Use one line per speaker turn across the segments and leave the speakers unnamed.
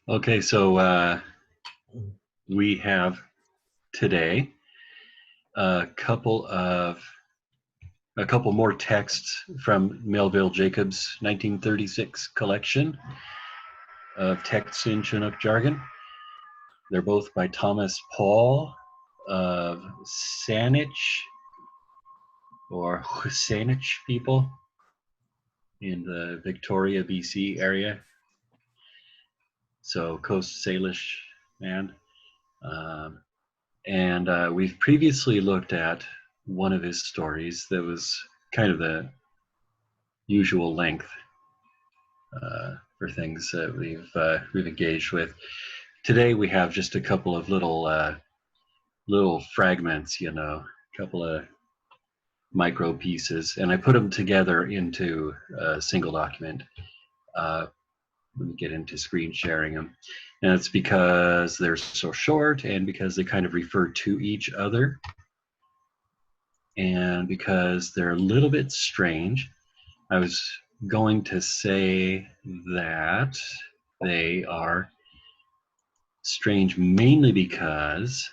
Okay, so we have today a couple of a couple more texts from Melville Jacobs' 1936 collection of texts in Chinook jargon. They're both by Thomas Paul of Saanich or Saanich people in the Victoria, BC area. So Coast Salish man. And we've previously looked at one of his stories that was kind of the usual length for things that we've engaged with. Today we have just a couple of little fragments, a couple of micro pieces, and I put them together into a single document. When we get into screen sharing them, and it's because they're so short, and because they kind of refer to each other, and because they're a little bit strange. I was going to say that they are strange mainly because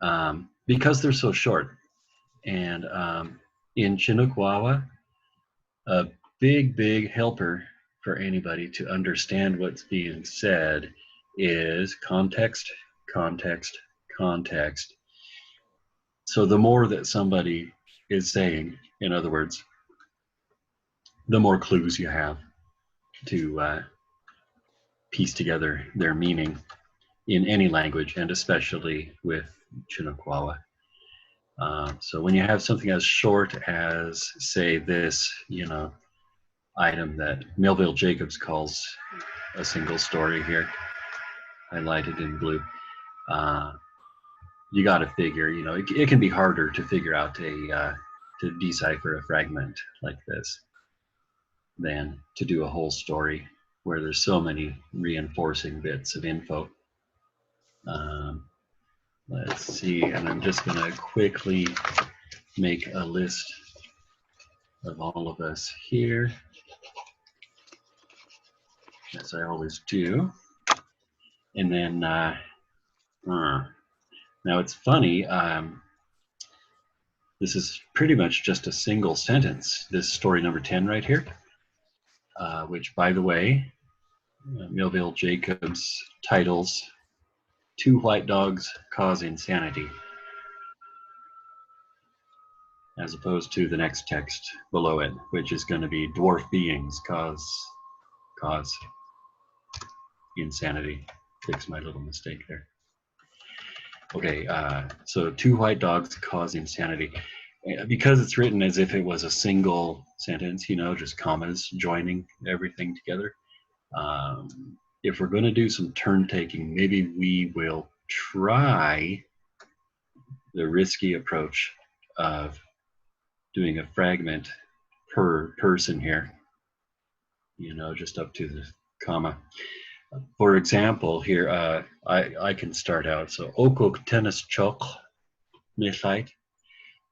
they're so short. And in Chinukwawa, a big helper for anybody to understand what's being said is context, context, context. So the more that somebody is saying, in other words, the more clues you have to piece together their meaning in any language, and especially with Chinukwawa. So when you have something as short as, say, this, item that Melville Jacobs calls a single story here, highlighted in blue, you got to figure, it can be harder to figure out to decipher a fragment like this than to do a whole story where there's so many reinforcing bits of info. Let's see, and I'm just going to quickly make a list of all of us here, as I always do. And then, now it's funny, this is pretty much just a single sentence, this story number 10 right here, which, by the way, Melville Jacobs titles Two White Dogs Cause Insanity, as opposed to the next text below it, which is going to be Dwarf Beings Cause Insanity. Fix my little mistake there. Okay, so Two White Dogs Cause Insanity. Because it's written as if it was a single sentence, just commas joining everything together. If we're going to do some turn taking, maybe we will try the risky approach of doing a fragment per person here, just up to the comma. For example, here, I can start out. So, Okok tennis chok mithite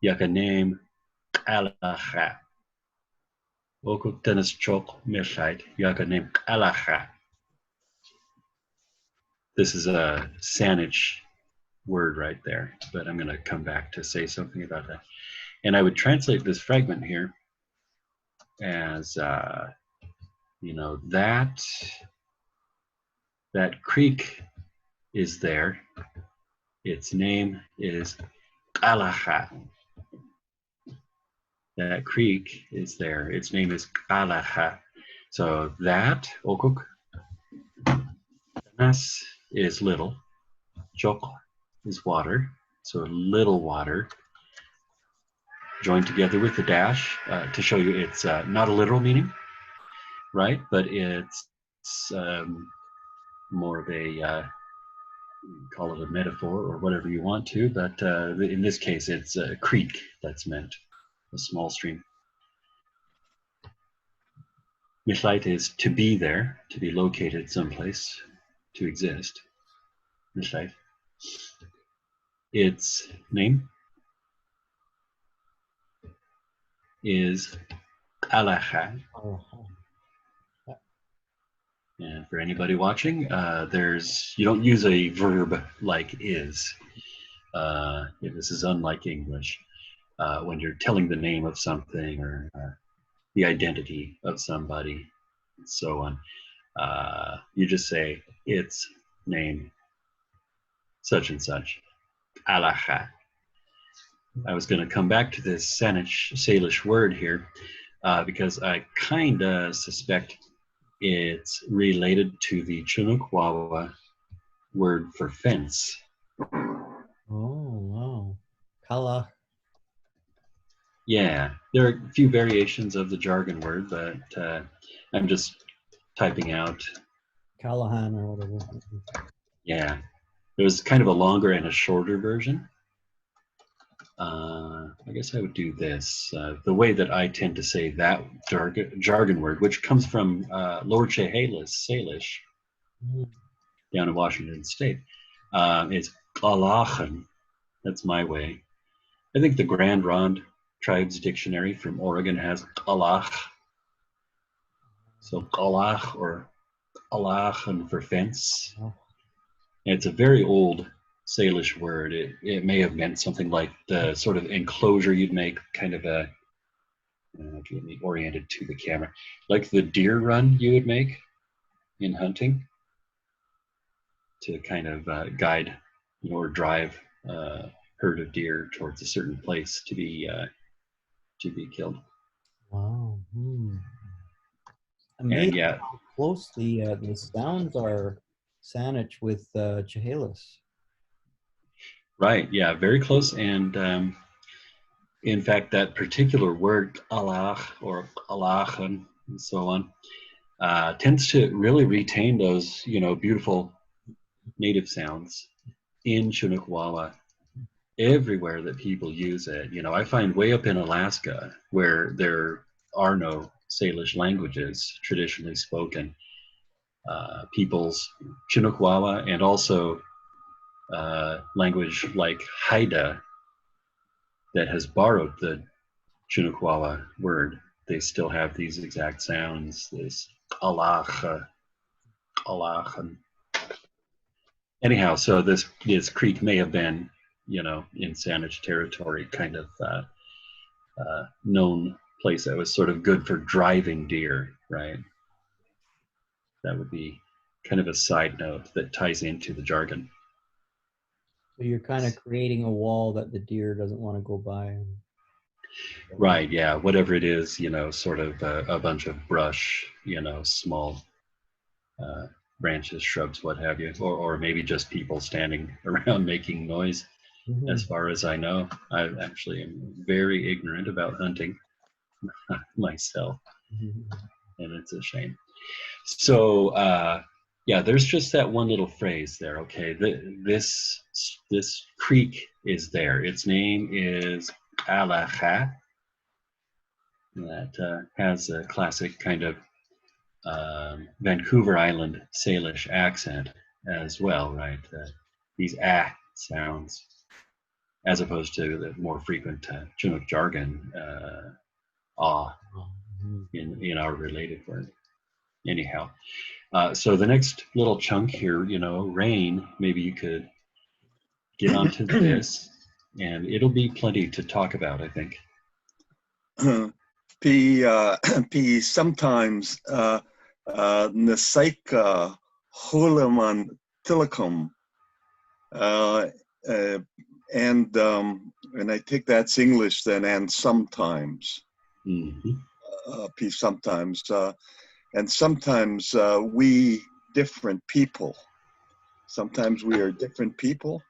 yakanem alacha. Okok tennis chok mithite yakanem alacha. This is a Saanich word right there, but I'm going to come back to say something about that. And I would translate this fragment here as, that creek is there. Its name is Alaha. That creek is there. Its name is Alaha. So that, Okuk, SNASS is little. Chok is water. So little water, joined together with the dash to show you it's not a literal meaning, right? But it's more of a, call it a metaphor or whatever you want to, but in this case, it's a creek that's meant, a small stream. Mithite is to be there, to be located someplace, to exist. Mithite. Its name is Alaha. And for anybody watching, you don't use a verb like is. This is unlike English. When you're telling the name of something or the identity of somebody, and so on, you just say its name, such and such. Alaha. I was going to come back to this Salish word here because I kind of suspect it's related to the Chinookwawa word for fence.
Oh, wow. Kala.
Yeah, there are a few variations of the jargon word, but I'm just typing out.
Callahan or whatever.
Yeah, there's kind of a longer and a shorter version. I guess I would do this. The way that I tend to say that jargon word, which comes from Lower Chehalis, Salish, down in Washington State, is Kalachen. That's my way. I think the Grand Ronde Tribes Dictionary from Oregon has Kalach. So Kalach or Kalachen for fence.
Oh.
It's a very old Salish word. It may have meant something like the sort of enclosure you'd make, kind of a, get me oriented to the camera, like the deer run you would make in hunting to kind of guide or drive a herd of deer towards a certain place to be killed.
Wow.
And
Amazing
yeah,
how close the sounds are Saanich with Chehalis.
right, yeah, very close. And in fact, that particular word, Allah or Allahan, and so on, tends to really retain those, beautiful native sounds in Chinookwawa everywhere that people use it. I find way up in Alaska where there are no Salish languages traditionally spoken, people's Chinookwawa and also language like Haida that has borrowed the Chinookwawa word. They still have these exact sounds, this alach, alach. Anyhow, so this creek may have been, in Saanich territory, kind of known place that was sort of good for driving deer, right? That would be kind of a side note that ties into the jargon.
So you're kind of creating a wall that the deer doesn't want to go by.
Right, yeah, whatever it is, sort of a bunch of brush, small branches, shrubs, what have you, or maybe just people standing around making noise. As far as I know, I actually am very ignorant about hunting myself, and it's a shame. So, yeah, there's just that one little phrase there. Okay, this creek is there. Its name is Alacha. That has a classic kind of Vancouver Island Salish accent as well, right? These sounds, as opposed to the more frequent Chinook jargon, in our related word. Anyhow, so the next little chunk here, rain, maybe you could get onto this, and it'll be plenty to talk about, I think.
P sometimes Nasaika Hulaman Tillicum, and I think that's English then, and sometimes. P sometimes, and sometimes we different people. Sometimes we are different people.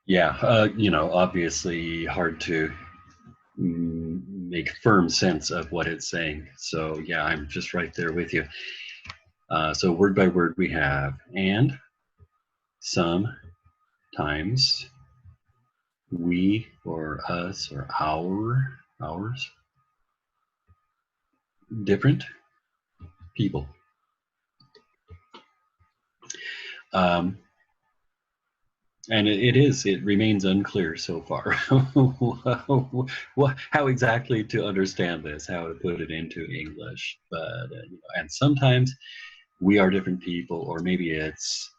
Yeah, obviously hard to make firm sense of what it's saying. So yeah, I'm just right there with you. So word by word we have and, sometimes, we or us or ours, different people. And it remains unclear so far how exactly to understand this, how to put it into English. But, and sometimes we are different people, or maybe it's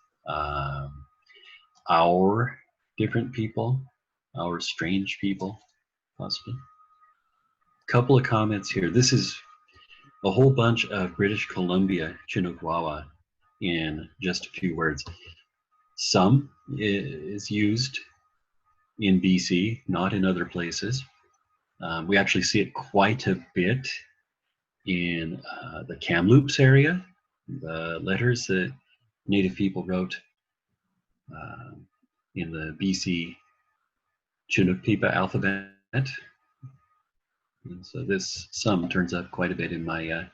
our different people, our strange people, possibly. Couple of comments here. This is a whole bunch of British Columbia Chinukwawa in just a few words. Some is used in BC, not in other places. We actually see it quite a bit in the Kamloops area. The letters that Native people wrote in the BC Chinook Peepa alphabet. And so this sum turns up quite a bit in my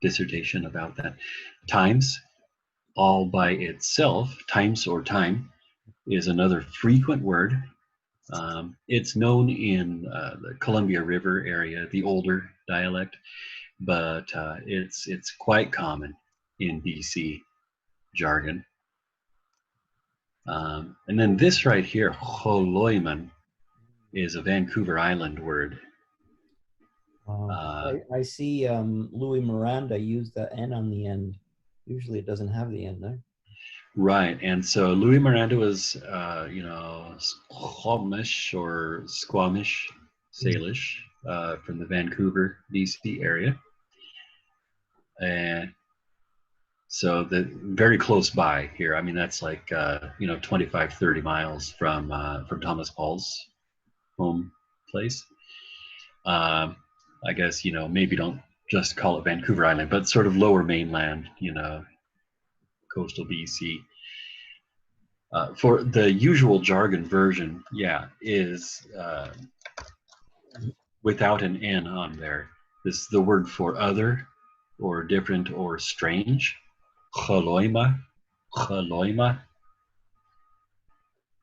dissertation about that. Times, all by itself, times or time, is another frequent word. It's known in the Columbia River area, the older dialect, but it's quite common in BC jargon. And then this right here, Holoiman, is a Vancouver Island word.
I see Louis Miranda used the N on the end. Usually it doesn't have the N there.
Right, and so Louis Miranda was, Squamish or Squamish, Salish, from the Vancouver, BC area. And so very close by here. I mean, that's like, 25, 30 miles from Thomas Paul's home place. I guess, maybe don't just call it Vancouver Island, but sort of lower mainland, coastal BC. For the usual jargon version, is without an N on there. This is the word for other or different or strange. Chaloima.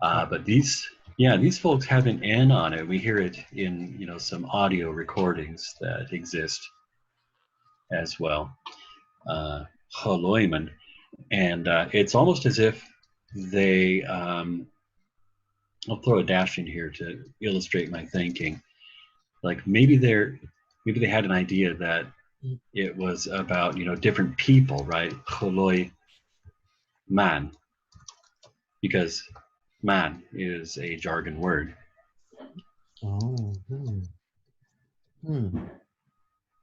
But these folks have an N on it. We hear it in, some audio recordings that exist as well. Chaloiman. And it's almost as if they, I'll throw a dash in here to illustrate my thinking. Like maybe they had an idea that it was about, different people, right? Choloi man, because man is a jargon word.
Oh.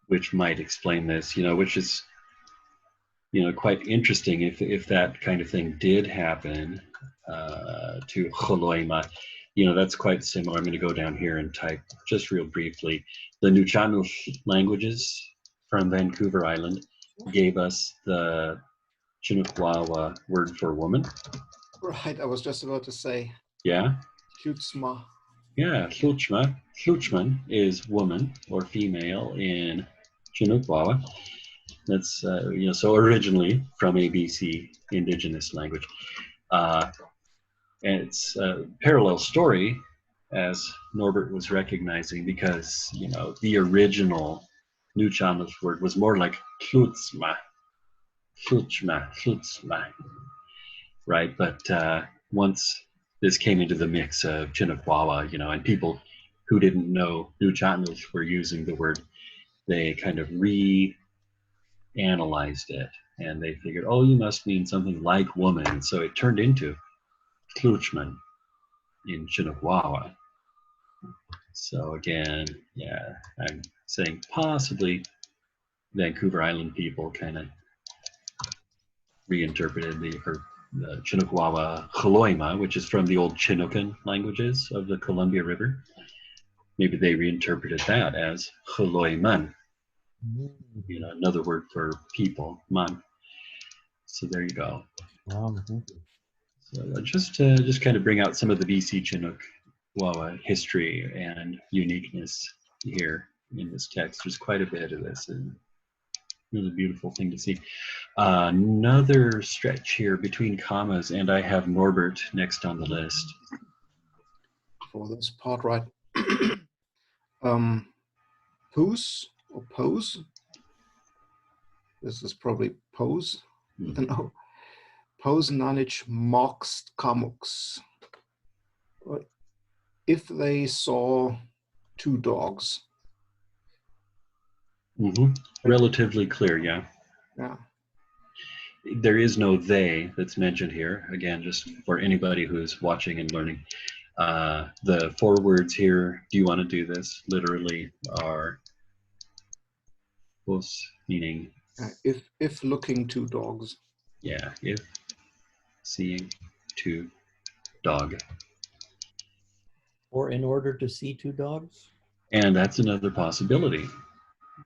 Which might explain this, which is, quite interesting if that kind of thing did happen to Choloima. That's quite similar. I'm going to go down here and type just real briefly. The Nuchanush languages from Vancouver Island gave us the Chinukwawa word for woman.
Right, I was just about to say.
Yeah?
Chutzma.
Yeah, Chluchma. Chluchman is woman or female in Chinukwawa. That's, so originally from a BC indigenous language. And it's a parallel story, as Norbert was recognizing, because, the original Nuchano's word was more like Chlutzma, right? But once this came into the mix of Chinukwawa, and people who didn't know Nuchano's were using the word, they kind of analyzed it, and they figured, oh, you must mean something like woman. So it turned into Kluchman in Chinukwawa. So again, I'm saying possibly Vancouver Island people kind of reinterpreted the Chinukwawa Choloima, which is from the old Chinookan languages of the Columbia River. Maybe they reinterpreted that as Choloiman, another word for people, man. So there you go.
Wow, thank you.
So just to kind of bring out some of the BC Chinukwawa history and uniqueness here in this text. There's quite a bit of this, and really beautiful thing to see. Another stretch here between commas, and I have Norbert next on the list.
For this part, right? Poos or pose. This is probably pose. I don't know. Pose nanich mox kamuks. if they saw two dogs.
Relatively clear, yeah.
Yeah.
There is no they that's mentioned here. Again, just for anybody who's watching and learning. The four words here, do you want to do this? Literally are os, meaning,
If looking two dogs.
yeah, if seeing two dog.
Or in order to see two dogs?
And that's another possibility,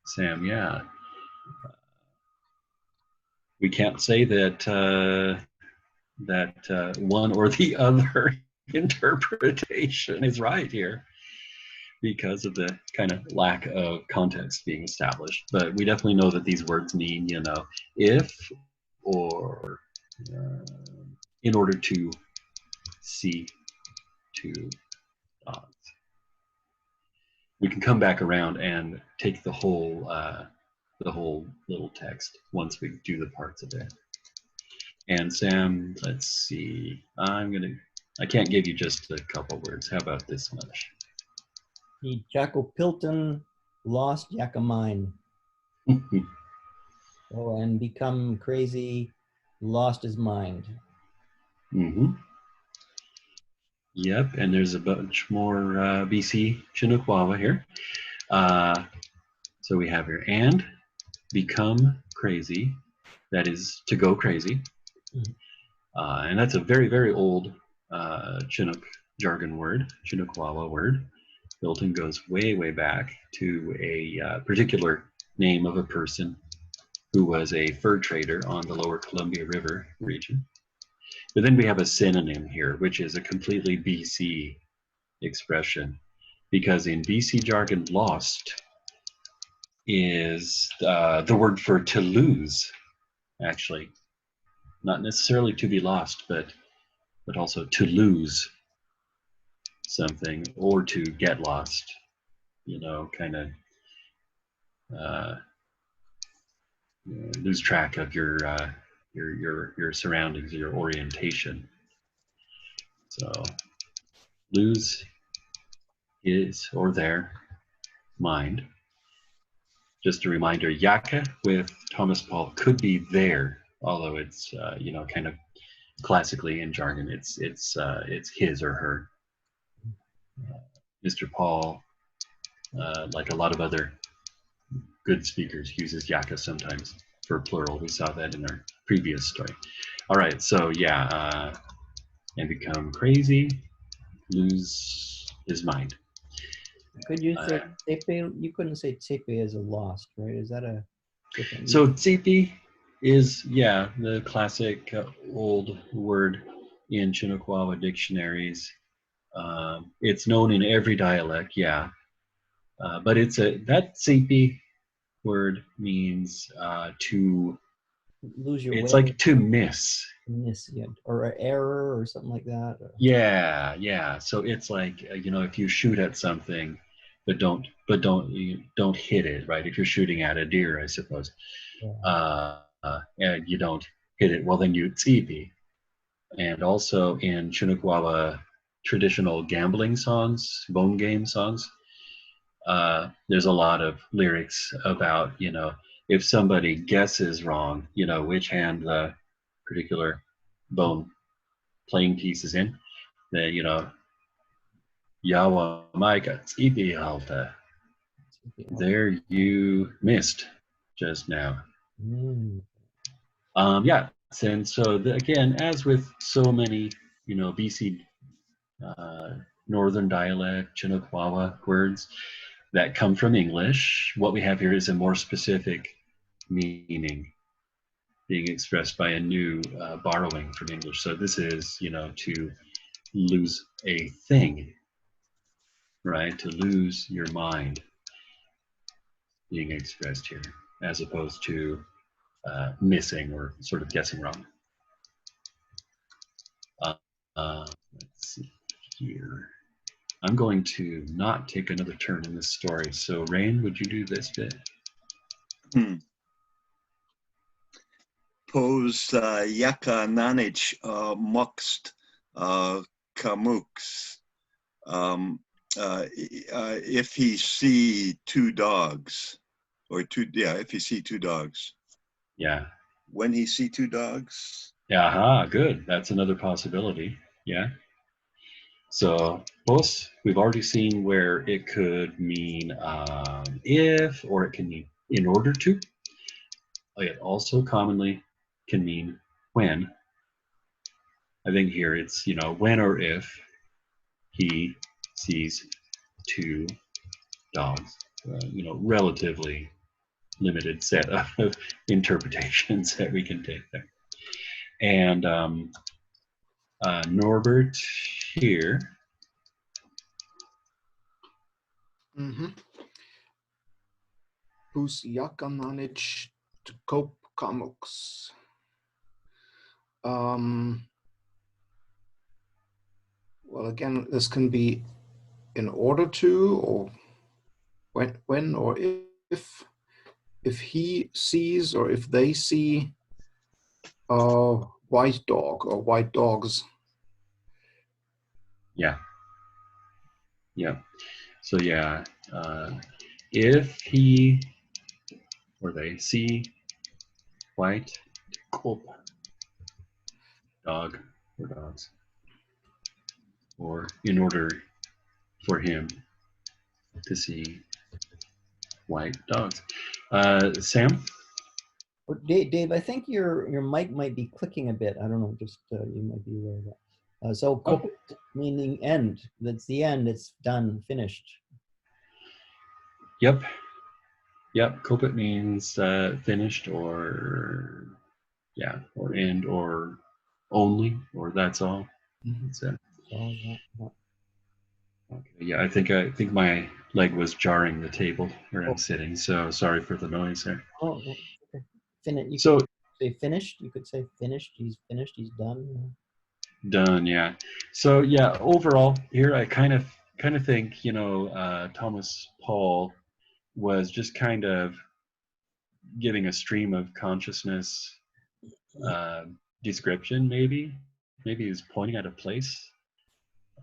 Sam, yeah. We can't say that one or the other interpretation is right here because of the kind of lack of context being established. But we definitely know that these words mean, you know, if or in order to see two dogs. We can come back around and take the whole little text once we do the parts of it. And Sam, let's see. I can't give you just a couple words. How about this much?
The Jacopilton lost Jacomine. Oh, and become crazy, lost his mind.
Yep, and there's a bunch more BC Chinukwawa here. So we have here, and become crazy. That is to go crazy. And that's a very, very old Chinook jargon word, Chinukwawa word. Milton goes way, way back to a particular name of a person who was a fur trader on the lower Columbia River region. But then we have a synonym here, which is a completely BC expression, because in BC jargon, lost is the word for to lose, actually. Not necessarily to be lost, but also to lose something or to get lost, you know, kind of lose track of your surroundings, your orientation. So lose his or their mind. Just a reminder, Yaka with Thomas Paul could be there, although it's you know, kind of classically in jargon, it's his or her. Mr. Paul, like a lot of other good speakers, uses Yaka sometimes for plural. We saw that in our previous story. All right, so yeah, and become crazy, lose his mind.
Could you say tsepe? You couldn't say tsepe as a lost, right? Is that a different?
So tsepe is, yeah, the classic old word in Chinukwawa dictionaries. It's known in every dialect, yeah. But that tsepe word means to
lose your
it's
way.
like to miss.
Miss, yeah, or an error or something like that.
Yeah. So it's like, you know, if you shoot at something, but don't hit it, right? If you're shooting at a deer, I suppose,
Yeah.
and you don't hit it, well, then you tsepe. And also in Chinukwawa traditional gambling songs, bone game songs, there's a lot of lyrics about, you know, if somebody guesses wrong, you know, which hand the particular bone playing piece is in, then, you know, Yawa Micah Tsepe Alta. There you missed just now. Yeah, and so again, as with so many, you know, BC Northern dialect Chinukwawa words that come from English, what we have here is a more specific meaning being expressed by a new borrowing from English. So this is, you know, to lose a thing, right? To lose your mind being expressed here, as opposed to missing or sort of guessing wrong. Let's see here. I'm going to not take another turn in this story. So Rain, would you do this bit?
Pose Yaka Nanich Mokst Kamuks if he see two dogs, or if he see two dogs.
Yeah.
When he see two dogs.
Aha, good. That's another possibility. Yeah. So both, we've already seen where it could mean if, or it can mean in order to. It also commonly can mean when. I think here it's, when or if he sees two dogs. Relatively limited set of interpretations that we can take there. And Norbert here.
Pus jakananich kop kamuks. Well, again, this can be in order to, or when or if he sees or if they see a white dog or white dogs.
Yeah. So if he or they see white dog or dogs, or in order for him to see white dogs. Sam?
Oh, Dave, I think your mic might be clicking a bit. I don't know, just you might be aware of that. So kopit meaning end. That's the end. It's done, finished.
Yep. Kopit means finished, or end, or only, or that's all. That's it.
So, yeah.
Okay. Yeah, I think my leg was jarring the table where I'm sitting, so sorry for the noise there.
Oh, okay. You
So
could say finished. You could say finished. He's finished. He's done.
done, yeah. So overall here I kind of think Thomas Paul was just kind of giving a stream of consciousness description. Maybe he was pointing at a place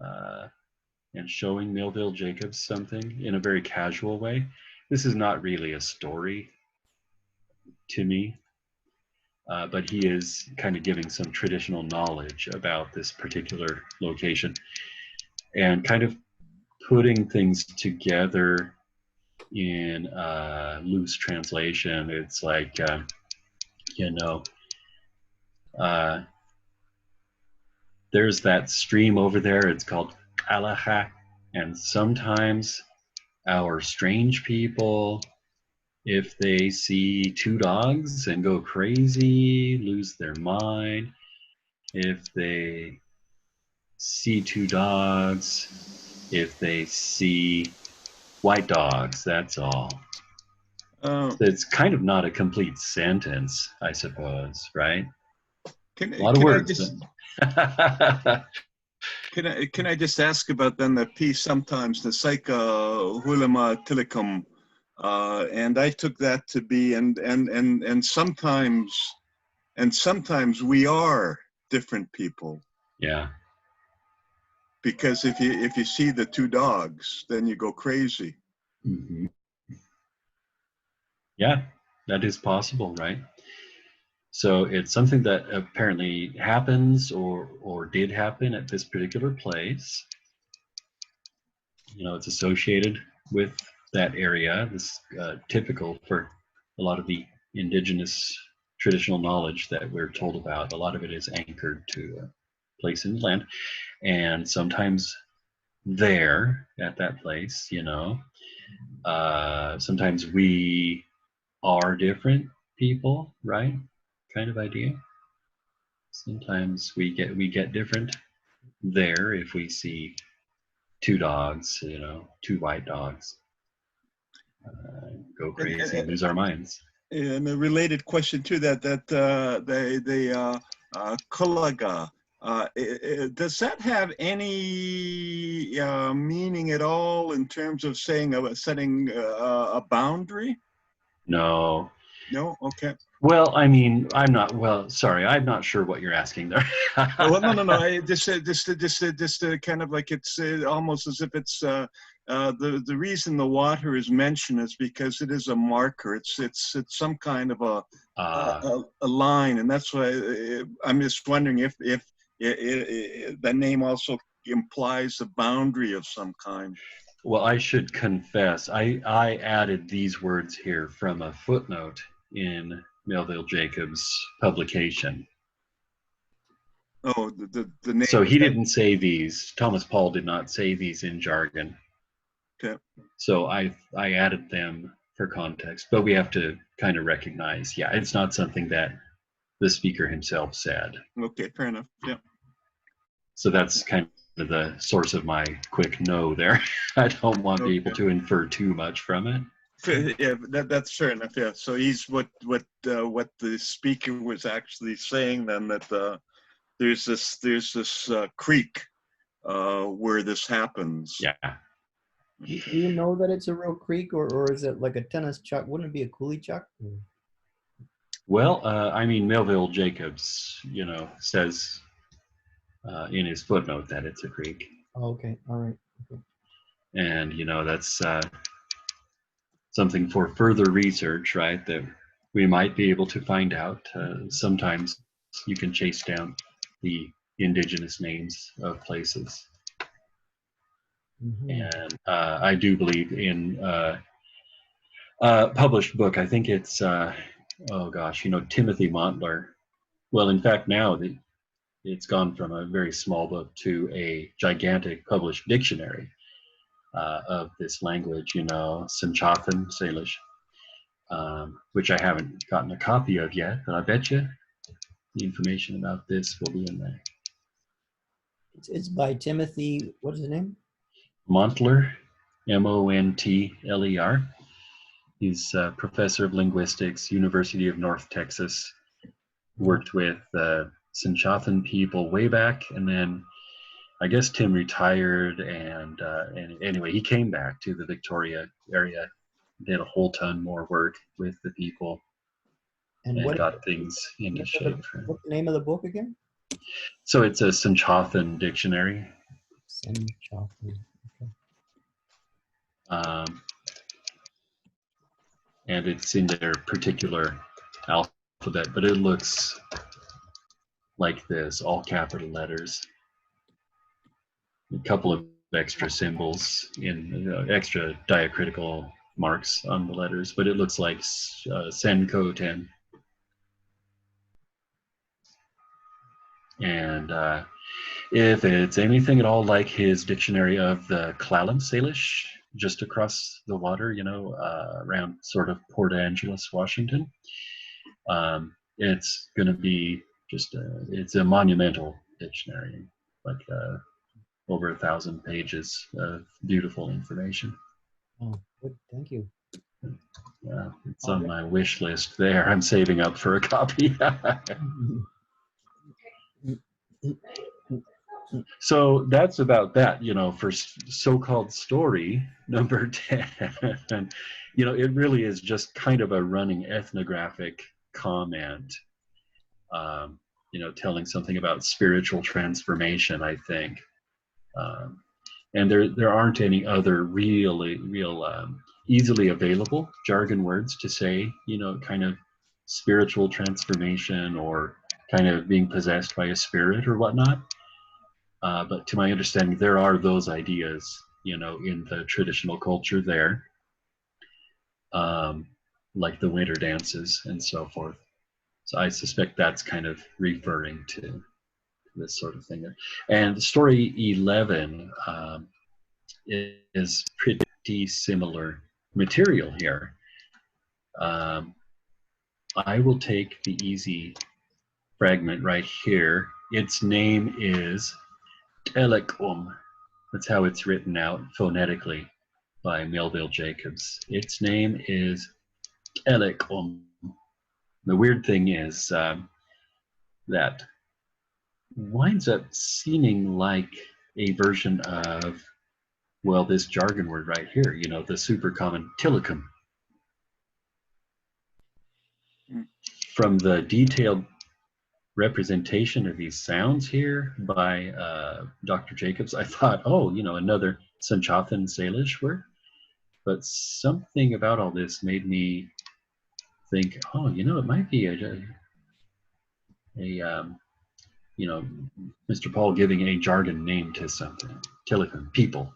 and showing Melville Jacobs something in a very casual way. This is not really a story to me, but he is kind of giving some traditional knowledge about this particular location and kind of putting things together in loose translation. It's like, there's that stream over there. It's called Alaha. And sometimes our strange people, if they see two dogs and go crazy, lose their mind, if they see two dogs, if they see white dogs, that's all. It's kind of not a complete sentence, I suppose, right? A lot of words.
Can I just ask about then the piece sometimes, the Saika Hulama Tilikum, and I took that to be and sometimes we are different people.
Yeah.
Because if you see the two dogs, then you go crazy.
Mm-hmm. Yeah, that is possible, right? So it's something that apparently happens or did happen at this particular place. It's associated with that area. This typical for a lot of the indigenous traditional knowledge that we're told about. A lot of it is anchored to a place in the land, and sometimes there at that place, sometimes we are different people, right? Kind of idea. Sometimes we get different there if we see two dogs, two white dogs, go crazy, lose our minds.
And a related question to that the kulaga, does that have any meaning at all in terms of setting a boundary?
No,
No, okay.
Well, I mean, I'm not. Well, sorry, I'm not sure what you're asking there.
Well, no. This kind of like it's almost as if it's the reason the water is mentioned is because it is a marker. It's some kind of a line, and that's why I'm just wondering if the name also implies a boundary of some kind.
Well, I should confess, I added these words here from a footnote in Melville Jacobs' publication.
Oh, the name.
So he didn't say these. Thomas Paul did not say these in jargon.
Okay.
So I added them for context, but we have to kind of recognize, yeah, it's not something that the speaker himself said.
Okay, fair enough. Yeah.
So that's kind of the source of my quick no there. I don't want people to infer too much from it.
Yeah, that's fair enough. Yeah. So he's what the speaker was actually saying then, that there's this creek where this happens.
Yeah.
Do you know that it's a real creek, or is it like a tennis chuck? Wouldn't it be a coolie chuck?
Well, I mean, Melville Jacobs, says in his footnote that it's a creek.
Oh, okay, all right. Okay.
And, that's something for further research, right, that we might be able to find out. Sometimes you can chase down the indigenous names of places.
Mm-hmm.
And I do believe in a published book. I think it's, Timothy Montler. Well, in fact, now it's gone from a very small book to a gigantic published dictionary of this language, Sinchothan Salish, which I haven't gotten a copy of yet, but I bet you the information about this will be in there.
It's by Timothy, what is his name?
Montler, Montler. He's a professor of linguistics, University of North Texas. Worked with Sinchothan people way back, and then I guess Tim retired, and anyway, he came back to the Victoria area, did a whole ton more work with the people, and got things into shape.
What's the name of the book again?
So it's a Sinchothan dictionary.
Sinchothan, okay.
And it's in their particular alphabet, but it looks like this, all capital letters. A couple of extra symbols in extra diacritical marks on the letters, but it looks like Senko-ten. And if it's anything at all like his dictionary of the Clallam Salish, just across the water, around sort of Port Angeles, Washington, it's going to be it's a monumental dictionary, like over 1,000 pages of beautiful information.
Oh, good. Thank you.
Yeah, it's on my wish list there. I'm saving up for a copy. So that's about that, for so-called story number 10. It really is just kind of a running ethnographic comment, telling something about spiritual transformation, I think. And there aren't any other real easily available jargon words to say, kind of spiritual transformation or kind of being possessed by a spirit or whatnot. But to my understanding, there are those ideas, in the traditional culture there, like the winter dances and so forth. So I suspect that's kind of referring to this sort of thing. And story 11 is pretty similar material here. I will take the easy fragment right here. Its name is Telekum. That's how it's written out phonetically by Melville Jacobs. Its name is Telekum. The weird thing is that winds up seeming like a version of, well, this jargon word right here, the super common Tillicum. from the detailed representation of these sounds here by Dr. Jacobs, I thought, oh, another Sanchothan Salish word. But something about all this made me think, oh, it might be Mr. Paul giving a jargon name to something. Telecom, people.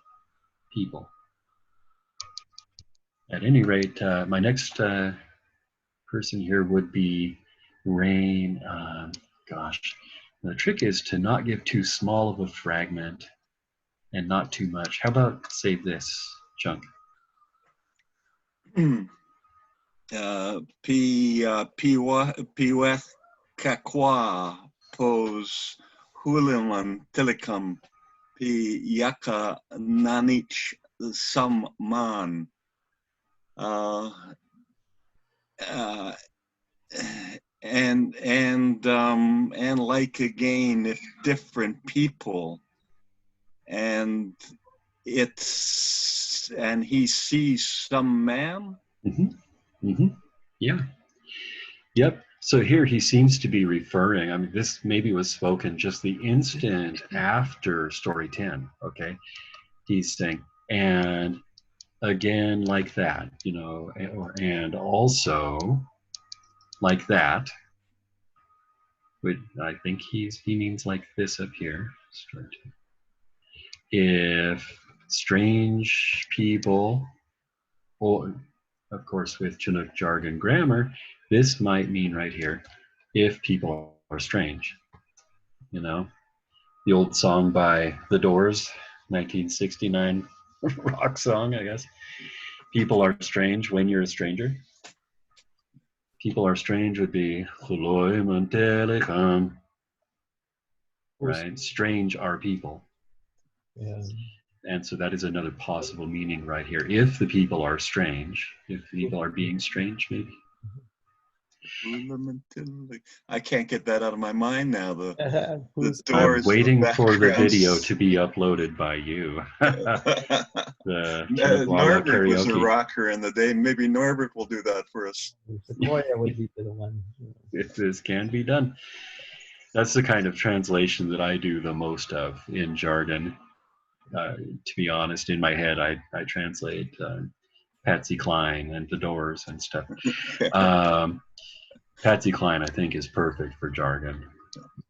At any rate, my next person here would be Rain. Gosh, the trick is to not give too small of a fragment and not too much. How about say this chunk?
Piweth kakwa pos huliman telecom pi yaka nanich some man. And like again, if different people, and he sees some man.
Yeah. Yep. So here he seems to be referring, I mean, this maybe was spoken just the instant after story 10. Okay. He's saying, and again, like that, and also like that, which I think he means like this up here. If strange people, or of course with Chinook jargon grammar, this might mean right here, if people are strange. The old song by The Doors, 1969 rock song, I guess. People are strange when you're a stranger. People are strange would be right? Strange are people.
Yeah.
And so that is another possible meaning right here. If the people are strange, if people are being strange, maybe.
I can't get that out of my mind now. The
I'm
Doors.
waiting for the video to be uploaded by you.
Norbert was a rocker in the day. Maybe Norbert will do that for us.
Sequoia would be the one.
If this can be done. That's the kind of translation that I do the most of in jargon. To be honest, in my head, I translate Patsy Cline and The Doors and stuff. Patsy Cline, I think, is perfect for jargon.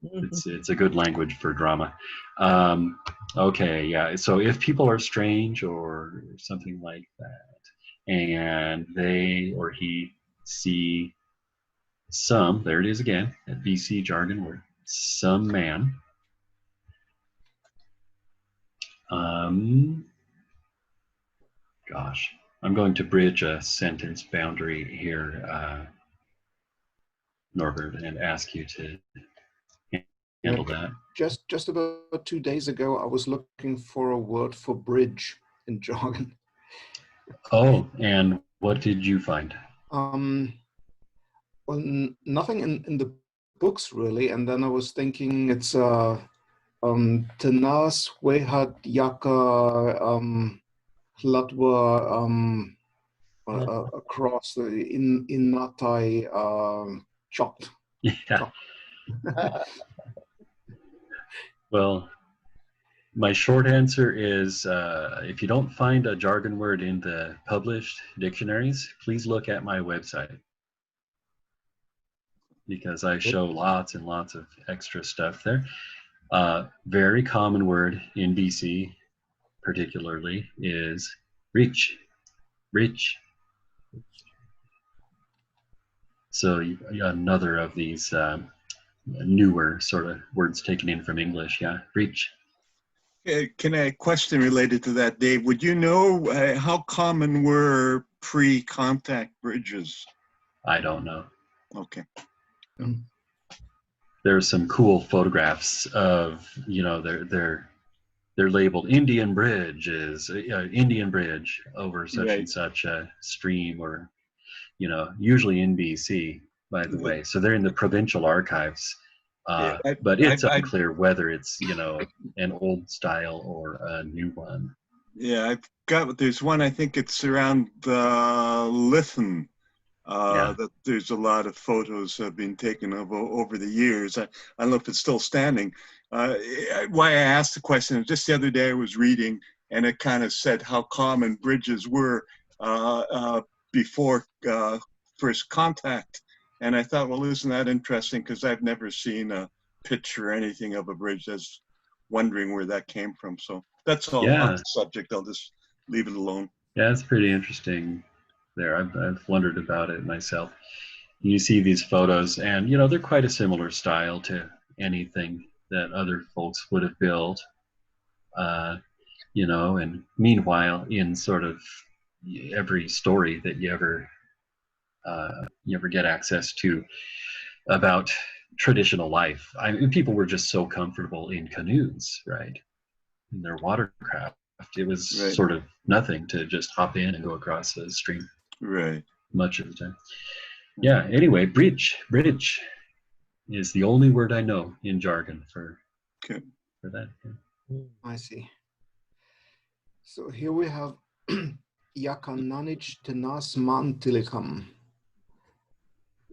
It's a good language for drama. Okay, yeah. So if people are strange or something like that, and they or he see some, there it is again, at BC jargon word, some man. Gosh, I'm going to bridge a sentence boundary here, Norbert, and ask you to handle that.
Just about 2 days ago, I was looking for a word for bridge in jargon.
Oh, and what did you find?
Well, nothing in the books really, and then I was thinking it's Tenas Wehad Yaka Hladwa across the in Natai chopped.
Yeah. Well, my short answer is if you don't find a jargon word in the published dictionaries, please look at my website, because I show lots and lots of extra stuff there. Very common word in BC, particularly, is reach. So another of these newer sort of words taken in from English, yeah, reach.
Can I question related to that, Dave? Would you know how common were pre-contact bridges?
I don't know.
Okay.
There's some cool photographs of, they're labeled Indian Bridge is Indian Bridge over such and such a stream, or usually in BC, by the way. So they're in the provincial archives, but it's unclear whether it's an old style or a new one.
Yeah, there's one, I think it's around Lytton,
Yeah.
that there's a lot of photos have been taken of over the years. I don't know if it's still standing. Why I asked the question, just the other day I was reading, and it kind of said how common bridges were before first contact. And I thought, well, isn't that interesting? Because I've never seen a picture or anything of a bridge. That's wondering where that came from. So that's all on
Yeah.
the subject. I'll just leave it alone.
Yeah, it's pretty interesting there. I've wondered about it myself. You see these photos, and they're quite a similar style to anything that other folks would have built. And meanwhile, in sort of every story that you ever get access to about traditional life, I mean, people were just so comfortable in canoes, right? In their watercraft. It was
Right.
sort of nothing to just hop in and go across the stream
Right.
much of the time. Yeah, anyway, bridge is the only word I know in jargon for that. Yeah.
I see. So here we have Yakananich tenas mantilikam.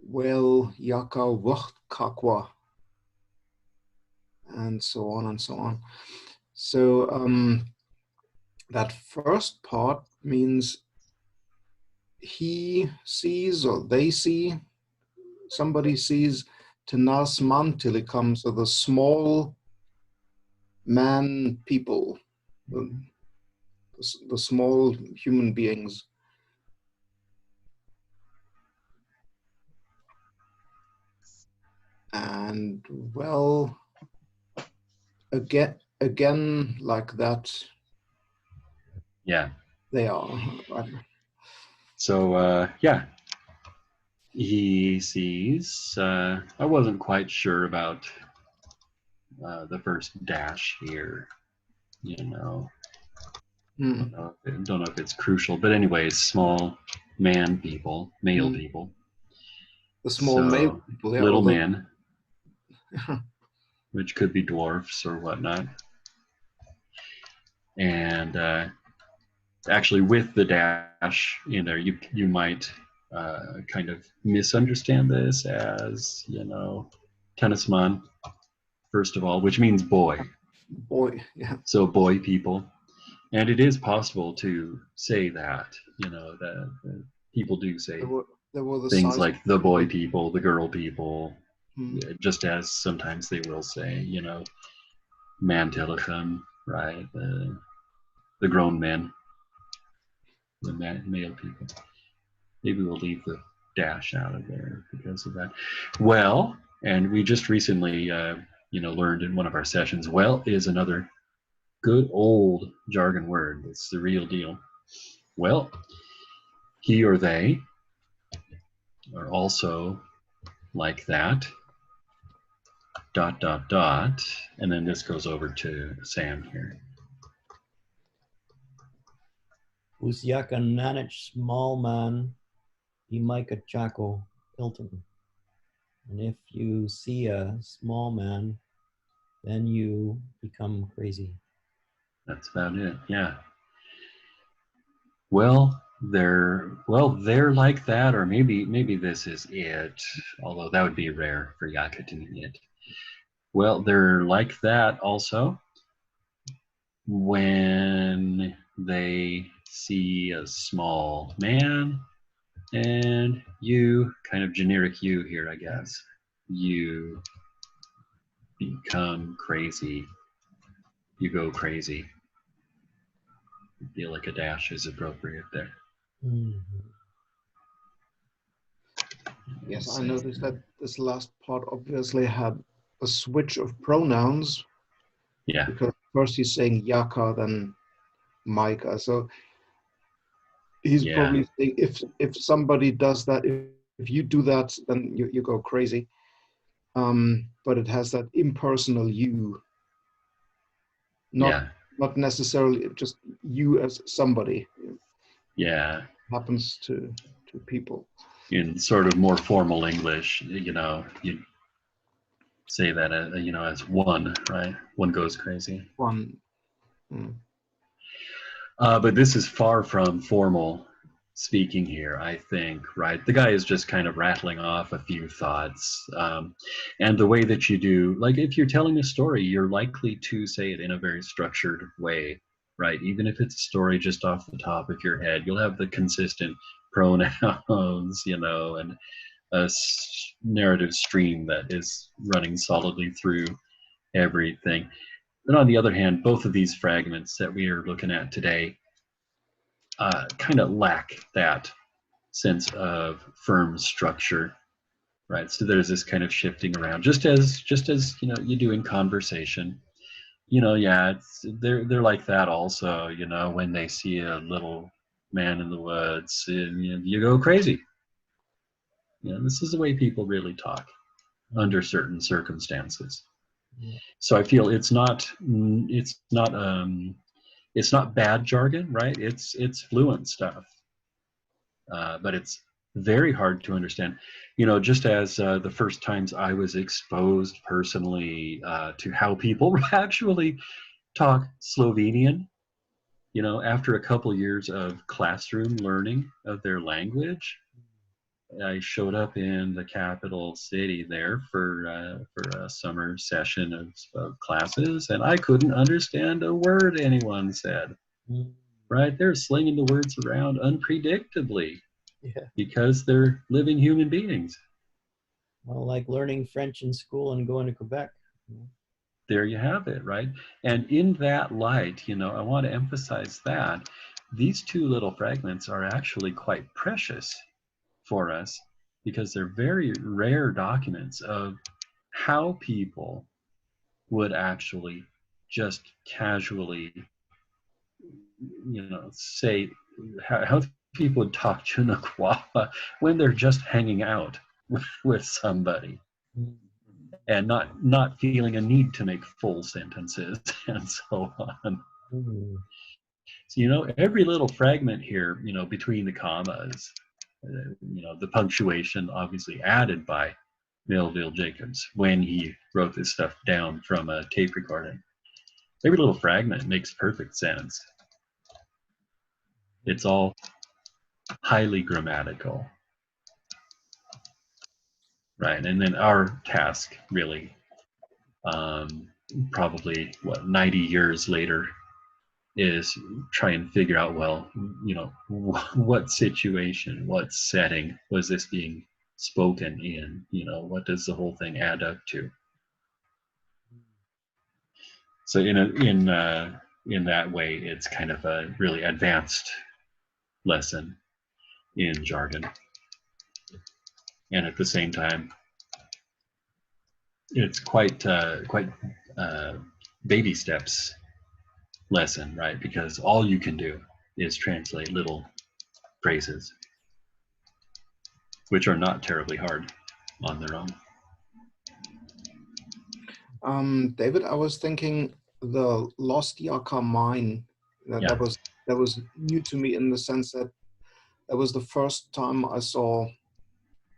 Well, Yaka wacht kakwa. And so on and so on. So that first part means he sees or they see, somebody sees tenas mantilikam, so the small man people, the small human beings. And well, again like that.
Yeah.
They are. Right?
So yeah, he sees. I wasn't quite sure about the first dash here.
Mm.
Don't know if it's crucial, but anyways, small man people, male people.
The small male people, yeah,
little men, which could be dwarfs or whatnot. And actually, with the dash in there, you might kind of misunderstand this as tennisman, first of all, which means boy.
Boy, yeah.
So boy people. And it is possible to say that, that people do say
there were the
things
size
like the boy people, the girl people,
Hmm.
just as sometimes they will say, mantillicum, right? The grown men, the male people. Maybe we'll leave the dash out of there because of that. Well, and we just recently, learned in one of our sessions, well is another good old jargon word. It's the real deal. Well, he or they are also like that, ... And then this goes over to Sam here.
Usyakananich, small man, Imaika Chaco, Hilton. And if you see a small man, then you become crazy.
That's about it. Yeah. Well, they're like that, or maybe this is it. Although that would be rare for Yaka to mean it. Well, they're like that also when they see a small man, and you, kind of generic you here, I guess, you become crazy. You go crazy. I feel like a dash is appropriate there.
Mm-hmm.
Yes, I noticed that this last part obviously had a switch of pronouns.
Yeah.
Because first he's saying Yaka, then Micah. So he's probably saying if somebody does that, if you do that, then you go crazy. But it has that impersonal you. Not necessarily just you as somebody.
Yeah.
Happens to people.
In sort of more formal English, you say that as one, right? One goes crazy.
One.
But this is far from formal speaking here, I think, right? The guy is just kind of rattling off a few thoughts. And the way that you do, like if you're telling a story, you're likely to say it in a very structured way, right? Even if it's a story just off the top of your head, you'll have the consistent pronouns, you know, and a narrative stream that is running solidly through everything. But on the other hand, both of these fragments that we are looking at today kind of lack that sense of firm structure, right? So there's this kind of shifting around, just as you know you do in conversation. You know, yeah, they're like that also. You know, when they see a little man in the woods, and, you go crazy. You know, this is the way people really talk under certain circumstances.
Yeah.
So I feel it's not bad jargon, right? It's fluent stuff, but it's very hard to understand. You know, just as the first times I was exposed personally to how people actually talk Slovenian, you know, after a couple years of classroom learning of their language, I showed up in the capital city there for a summer session of classes, and I couldn't understand a word anyone said.
Mm.
Right? They're slinging the words around unpredictably
Yeah.
because they're living human beings.
Well, like learning French in school and going to Quebec.
There you have it, right? And in that light, you know, I want to emphasize that these two little fragments are actually quite precious for us because they're very rare documents of how people would actually just casually, you know, say how people would talk Chunakwa when they're just hanging out with somebody
Mm.
and not feeling a need to make full sentences and so on.
Mm.
So, you know, every little fragment here, you know, between the commas, you know, the punctuation obviously added by Melville Jacobs when he wrote this stuff down from a tape recording. Every little fragment makes perfect sense. It's all highly grammatical, right? And then our task really, probably 90 years later, is try and figure out, well, you know, what situation, what setting was this being spoken in? You know, what does the whole thing add up to? So in that way, it's kind of a really advanced lesson in jargon, and at the same time, it's quite baby steps lesson, right? Because all you can do is translate little phrases, which are not terribly hard on their own.
David, I was thinking the Lost Yaka mine,
Yeah.
that was new to me in the sense that that was the first time I saw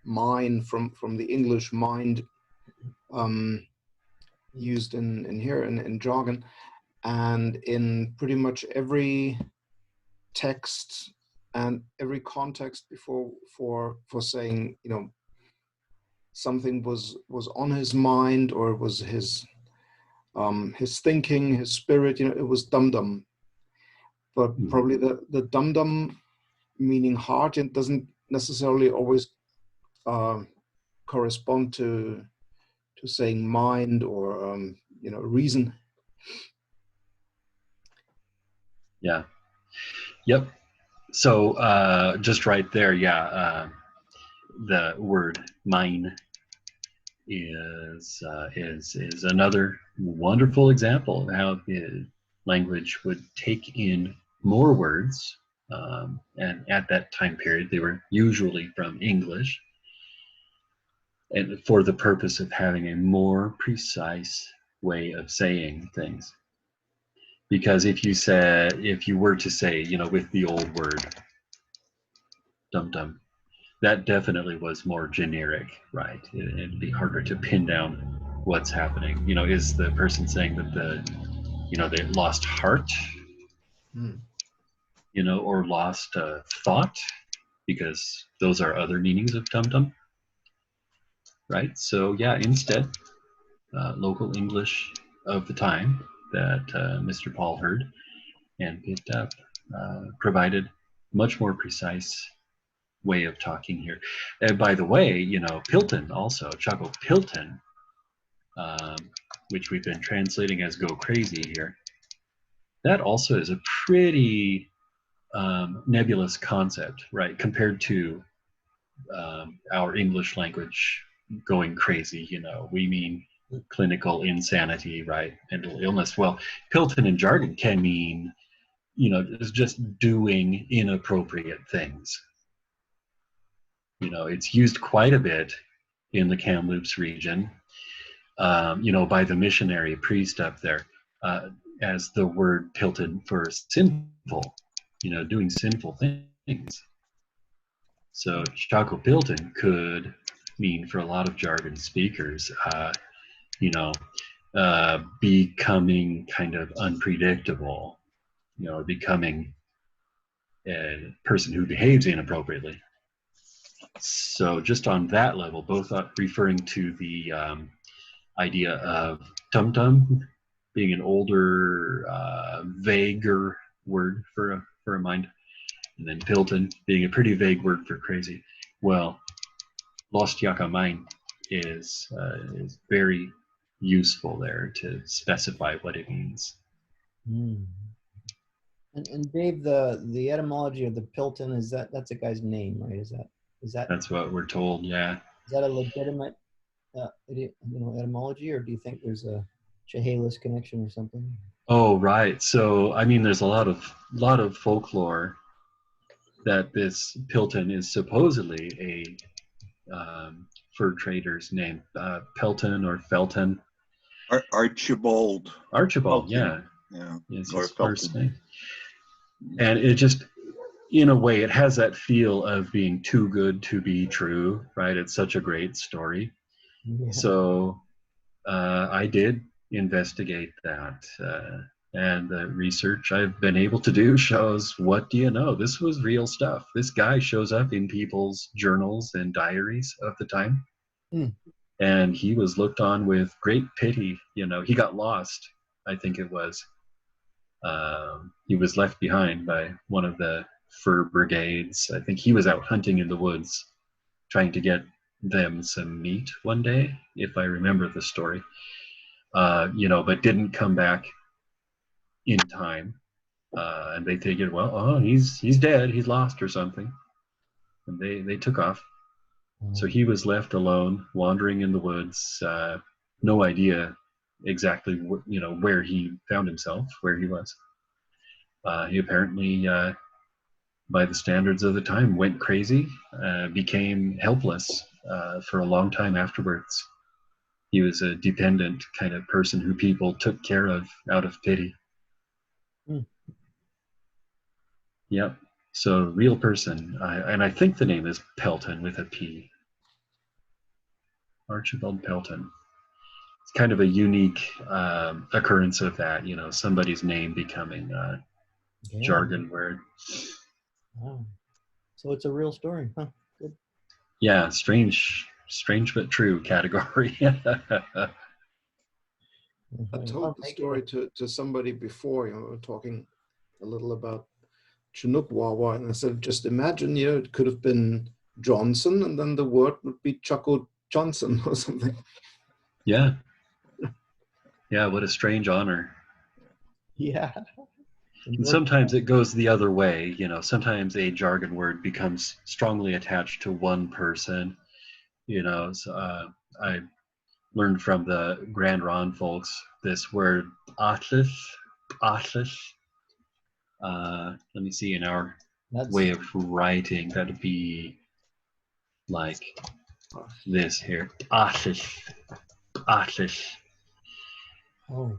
mine from the English mind used in here in jargon, and in pretty much every text and every context before for saying, you know, something was on his mind, or it was his thinking, his spirit, you know, it was dum-dum. But probably the dum-dum meaning heart, it doesn't necessarily always correspond to saying mind or you know, reason.
Yeah. Yep. So just right there, yeah. The word mine is another wonderful example of how the language would take in more words, and at that time period they were usually from English, and for the purpose of having a more precise way of saying things. Because if you were to say, you know, with the old word dum dum, that definitely was more generic, right? It'd be harder to pin down what's happening. You know, is the person saying that they lost heart, you know, or lost thought, because those are other meanings of tum-tum, right? So yeah, instead, local English of the time that Mr. Paul heard and picked up provided much more precise way of talking here. And by the way, you know, Pilton also, Choco Pilton, which we've been translating as go crazy here, that also is a pretty nebulous concept, right? Compared to our English language going crazy, you know, we mean clinical insanity, right? Mental illness. Well, Pilton and jargon can mean, you know, just doing inappropriate things. You know, it's used quite a bit in the Kamloops region, you know, by the missionary priest up there, as the word Pilton for sinful, you know, doing sinful things. So Chaco Pilton could mean for a lot of jargon speakers, you know, becoming kind of unpredictable, you know, becoming a person who behaves inappropriately. So just on that level, both referring to the idea of tum-tum being an older, vaguer word for a mind, and then Pilton being a pretty vague word for crazy. Well, Lost Yakamine is very useful there to specify what it means.
Mm. And Dave, the etymology of the Pilton, is that's a guy's name, right? Is that
That's what we're told, yeah.
is that a legitimate etymology, or do you think there's a Chehalis connection or something?
Oh, right. So, I mean, there's a lot of folklore that this Pilton is supposedly a fur trader's name, Pelton or Felton.
Archibald.
Archibald,
Felton.
yeah,
Yeah.
is
Or
his first
Felton.
name. And it just, in a way, it has that feel of being too good to be true, right? It's such a great story.
Yeah.
So I did investigate that. And the research I've been able to do shows, what do you know? This was real stuff. This guy shows up in people's journals and diaries of the time.
Mm.
And he was looked on with great pity. You know, he got lost, I think it was. He was left behind by one of the fur brigades. I think he was out hunting in the woods, trying to get them some meat one day, if I remember the story. You know, but didn't come back in time. And they figured, well, oh, he's dead, he's lost or something. And they took off. So he was left alone, wandering in the woods, no idea exactly where he found himself, where he was. He apparently, by the standards of the time, went crazy, became helpless for a long time afterwards. He was a dependent kind of person who people took care of out of pity.
Mm.
Yep. So real person, and I think the name is Pelton with a P. Archibald Pelton. It's kind of a unique occurrence of that, you know, somebody's name becoming a jargon word.
Wow. So it's a real story, huh? Good.
Yeah, strange but true category.
I told the story to somebody before, you know, talking a little about Chinook Wawa, and I said, just imagine, you know, it could have been Johnson, and then the word would be Choco Johnson or something.
Yeah. Yeah, what a strange honor.
Yeah.
And sometimes it goes the other way, you know, sometimes a jargon word becomes strongly attached to one person, you know. So, I learned from the Grand Ron folks this word atlas. Let me see, in our way of writing, that'd be like this here. Atlas.
Oh.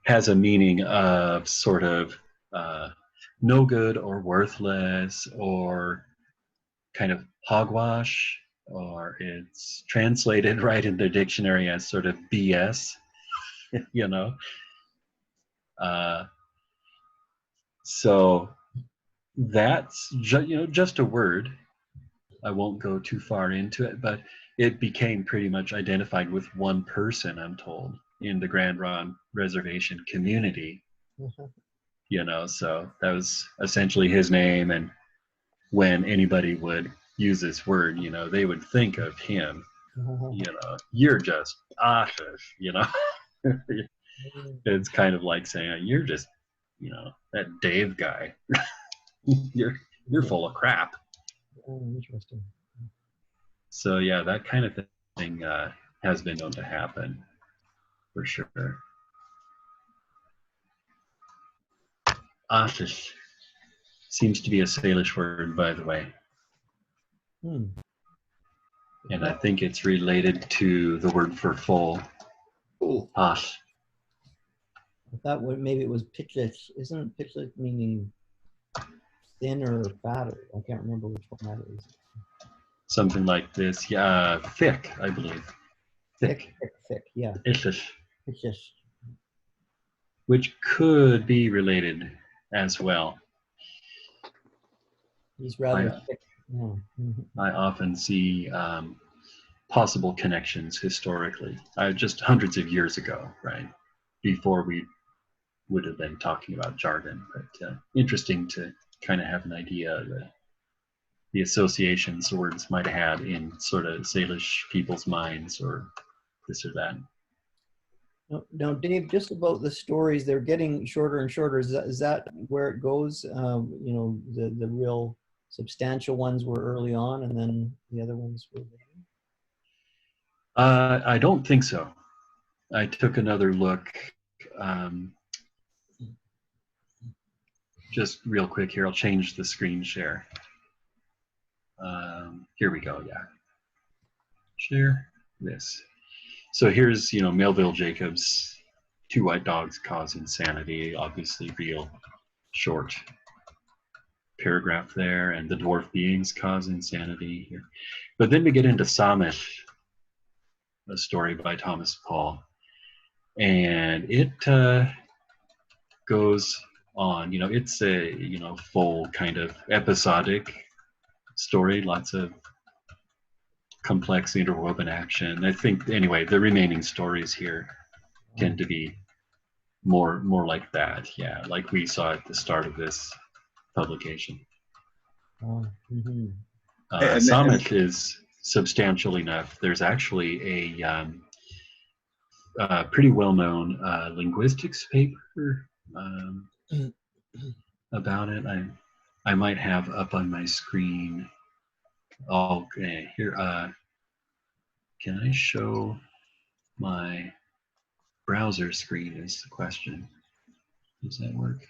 Has a meaning of sort of no good or worthless or kind of hogwash, or it's translated right in the dictionary as sort of BS, you know. So that's just a word, I won't go too far into it, but it became pretty much identified with one person, I'm told, in the Grand Ronde Reservation community. So that was essentially his name. And when anybody would use this word, they would think of him. You're just Ashish. It's kind of like saying you're just, that Dave guy. you're full of crap.
Oh, interesting.
So yeah, that kind of thing has been known to happen for sure. Ashish seems to be a Salish word, by the way. And I think it's related to the word for full.
Cool.
Ash.
I thought maybe it was pitchlish. Isn't pitchlish meaning thin or fat? I can't remember which one that is.
Something like this. Yeah, thick, I believe. Thick.
Thick, yeah.
Ishish.
Pitchlish.
Which could be related as well.
He's rather thick. Yeah.
I often see possible connections historically, just hundreds of years ago, right? Before we would have been talking about jargon, but interesting to kind of have an idea of the associations the words might have had in sort of Salish people's minds, or this or that.
Now, Dave, just about the stories, they're getting shorter and shorter. Is that where it goes? The real substantial ones were early on, and then the other ones were later?
I don't think so. I took another look. Just real quick here, I'll change the screen share. Here we go, yeah. Share this. So here's, Melville Jacobs, 2 white dogs cause insanity, obviously real short paragraph there, and the dwarf beings cause insanity here. But then we get into Samish, a story by Thomas Paul, and it goes on, it's a, full kind of episodic story, lots of complex interwoven action. I think, anyway, the remaining stories here tend to be more like that, yeah, like we saw at the start of this publication. Samish is substantial enough. There's actually a pretty well-known linguistics paper about it. I might have up on my screen. Okay, here. Can I show my browser screen is the question. Does that work?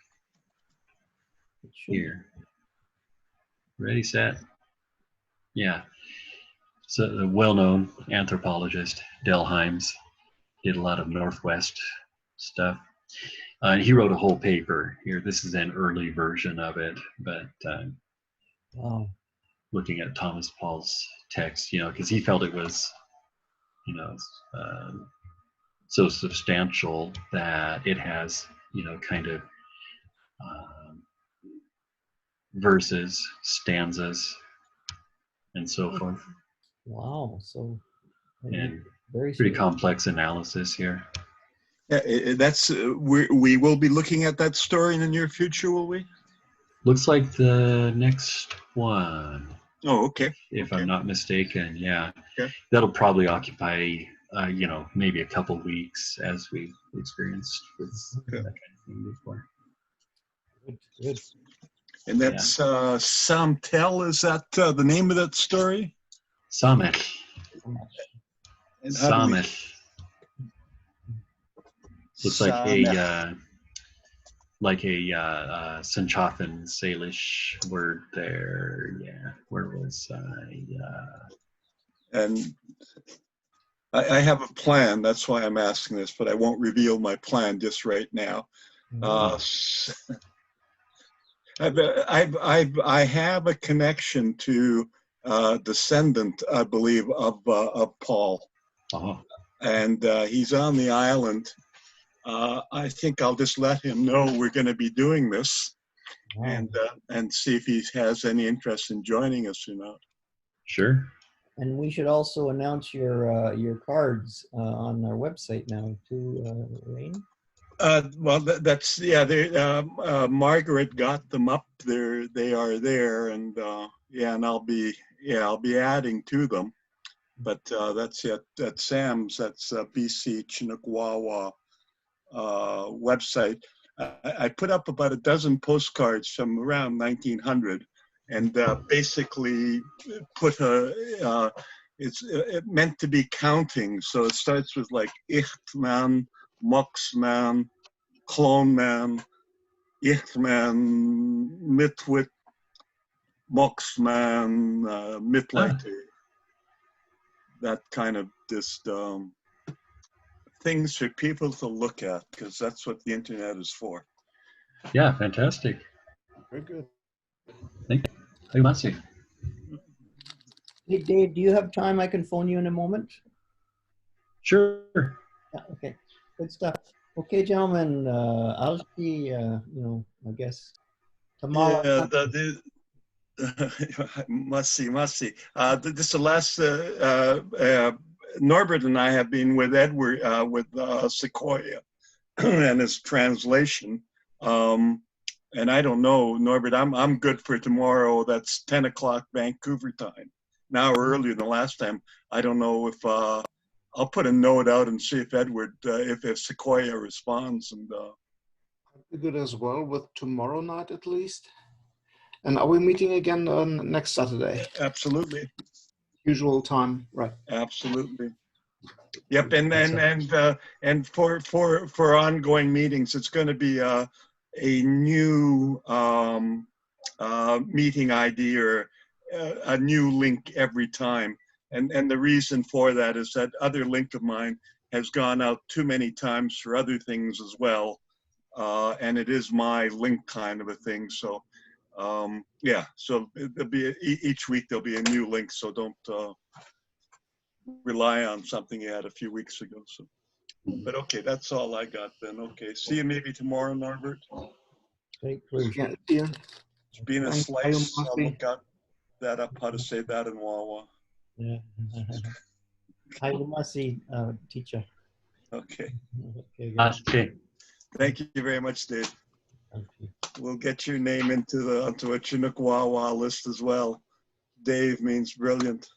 Here. Ready, set? Yeah. So the well-known anthropologist, Del Himes, did a lot of Northwest stuff. He wrote a whole paper here. This is an early version of it, but looking at Thomas Paul's text, because he felt it was, so substantial that it has, kind of verses, stanzas, and so forth.
Wow, so
and
very
pretty complex analysis here.
Yeah, that's we will be looking at that story in the near future, will we?
Looks like the next one.
Oh, okay.
If I'm not mistaken, yeah.
Okay.
That'll probably occupy, maybe a couple weeks, as we experienced with that kind of thing before.
Good.
And that's Samtel. Is that the name of that story?
Samish. Samish. Looks like a Sanchothan Salish word there. Yeah, where was I?
And I have a plan. That's why I'm asking this, but I won't reveal my plan just right now. I have a connection to descendant, I believe, of Paul, and he's on the island. I think I'll just let him know we're going to be doing this, and see if he has any interest in joining us or not.
Sure.
And we should also announce your cards on our website now too, Rain.
Well, that's yeah. Margaret got them up there. They are there, and yeah, and I'll be adding to them. But that's it. That's Sam's. That's BC Chinukwawa website. I put up about a dozen postcards from around 1900, and basically put it's meant to be counting. So it starts with like Ichtman, Moxman, Cloneman, Ichtman, Mitwit, Moxman, Mitleite. That kind of just things for people to look at, because that's what the internet is for.
Yeah, fantastic.
Very good.
Thank you, Masi.
Hey, Dave, do you have time? I can phone you in a moment.
Sure.
Yeah, okay, good stuff. Okay, gentlemen, I'll see, I guess tomorrow.
Yeah, must-see. This is the last, Norbert and I have been with Edward, with Sequoia and his translation. And I don't know, Norbert, I'm good for tomorrow. That's 10 o'clock Vancouver time. An hour earlier than last time. I don't know if, I'll put a note out and see if Edward, if Sequoia responds. And
Be good as well with tomorrow night at least. And are we meeting again on next Saturday?
Absolutely.
Usual time, right?
Absolutely. Yep, and for ongoing meetings, it's going to be a new meeting ID or a new link every time. And the reason for that is that other link of mine has gone out too many times for other things as well, and it is my link kind of a thing. So yeah, so there'll be each week there'll be a new link. So don't rely on something you had a few weeks ago. So, but okay, that's all I got then. Okay, see you maybe tomorrow, Norbert.
Great, please.
Yeah, yeah.
It's been a
Thanks,
slice. I'll
Masi.
look up that up how to say that in Wawa.
Yeah. Hailumasi, teacher.
Okay,
Okay, good.
Okay.
thank you very much, Dave.
Okay.
We'll get your name onto a Chinook Wawa list as well. Dave means brilliant.